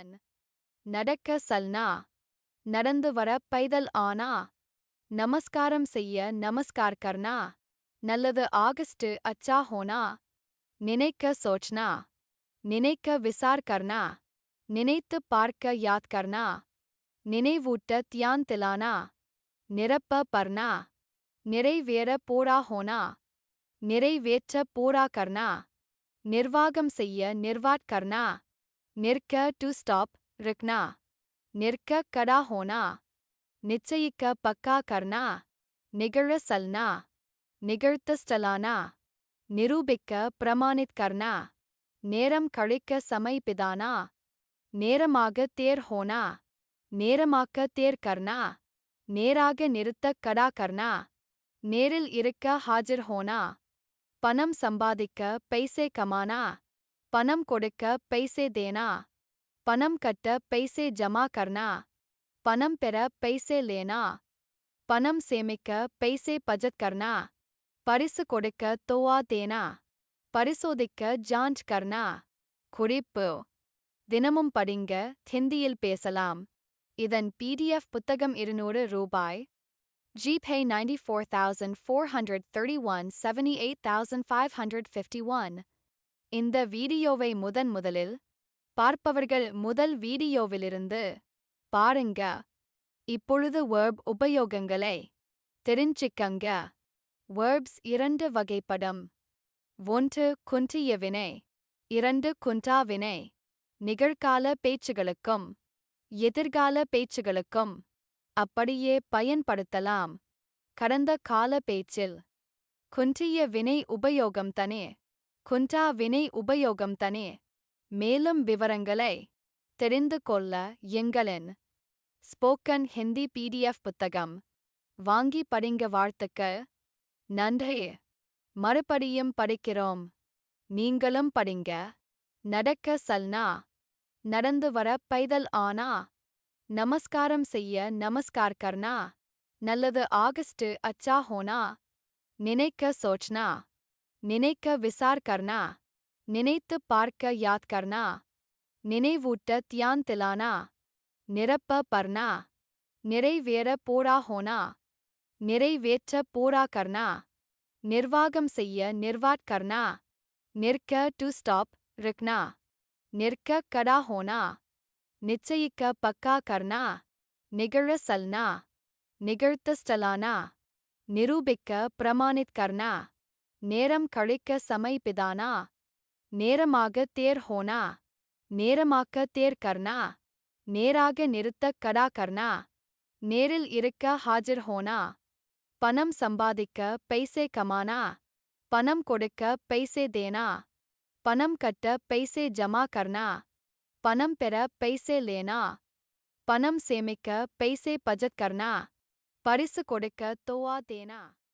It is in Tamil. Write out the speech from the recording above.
चलन நடக்க சல்னா நடந்து வர பைதல் ஆனா நமஸ்காரம் செய்ய நமஸ்கார் கர்னா நல்லது ஆகஸ்ட் அச்சா ஹோனா நினைக்க சோச்னா நினைக்க விசார் கர்னா நினைத்து பார்க்க யாத் கர்னா நினைவூட்ட தியான் திலானா நிரப்ப பர்னா நிறைவேற போரா ஹோனா நிறைவேற்ற போரா கர்னா நிர்வாகம் செய்ய நிர்வாட் கர்னா நிற்க டு ஸ்டாப் रुकना நிற்க கடா ஹோனா நிச்சயிக்க பக்கா கர்னா நிகழ சல்னா நிகழ்த்த ஸ்டலானா நிரூபிக்க பிரமாணித் கர்னா நேரம் கழிக்க சமை பிதானா நேரமாக தேர் ஹோனா நேரமாக்க தேர் கர்னா நேராக நிறுத்த கடா கர்னா நேரில் இருக்க ஹாஜர் ஹோனா பணம் சம்பாதிக்க பைசே கமானா பணம் கொடுக்க பைசே தேனா பணம் கட்ட பைசே ஜமா கர்னா பணம் பெற பைசே லேனா பணம் சேமிக்க பைசே பஜத் கர்னா பரிசு கொடுக்க தோவா தேனா பரிசோதிக்க ஜாஞ்ச் கர்னா குறிப்பு தினமும் படிங்க ஹிந்தியில் பேசலாம் இதன் PDF புத்தகம் 200 ரூபாய் GPay 94,431 78,551 இந்த வீடியோவை முதலில் பார்ப்பவர்கள் முதல் வீடியோவிலிருந்து பாருங்க இப்பொழுது verb உபயோகங்களை தெரிஞ்சிக்கங்க verbs 2 வகைப்படும் 1 குன்றிய வினை 2 குன்றா வினை நிகழ்கால பேச்சுகளுக்கும் எதிர்கால பேச்சுகளுக்கும் அப்படியே பயன்படுத்தலாம் கடந்த கால பேச்சில் குன்றிய வினை உபயோகம் தனே குன்றா வினை உபயோகம் தனே மேலும் விவரங்களை தெரிந்து கொள்ள எங்களின் ஸ்போக்கன் ஹிந்தி PDF புத்தகம் வாங்கி படிங்க வாழ்த்துக்கள் நன்றி மறுபடியும் படிக்கிறோம் நீங்களும் படிங்க நடக்க சல்னா நடந்து வர பைதல் ஆனா நமஸ்காரம் செய்ய நமஸ்கார் கர்னா நல்லது ஆகஸ்ட் அச்சா ஹோனா நினைக்க சோச்னா நினைக்க விசார் கர்னா நினைத்து பார்க்க யாத் கர்னா நினைவூட்ட தியான் திலானா நிரப்ப பர்னா நிறைவேற போரா ஹோனா நிறைவேற்ற போரா கர்னா நிர்வாகம் செய்ய நிர்வாட் கர்னா நிற்க டு ஸ்டாப் रुकना நிற்க கடா ஹோனா நிச்சயிக்க பக்கா கர்னா நிகழ சல்னா நிகழ்த்த ஸ்டலானா நிரூபிக்க பிரமாணித் கர்னா நேரம் கழிக்க சமை பிதானா நேரமாக தேர் ஹோனா நேரமாக்க தேர் கர்னா நேராக நிறுத்த கடா கர்னா நேரில் இருக்க ஹாஜர் ஹோனா பணம் சம்பாதிக்க பைசே கமானா பணம் கொடுக்க பைசே தேனா பணம் கட்ட பைசே ஜமா கர்னா பணம் பெற பைசே லேனா பணம் சேமிக்க பைசே பஜத் கர்னா பரிசு கொடுக்க தோவா தேனா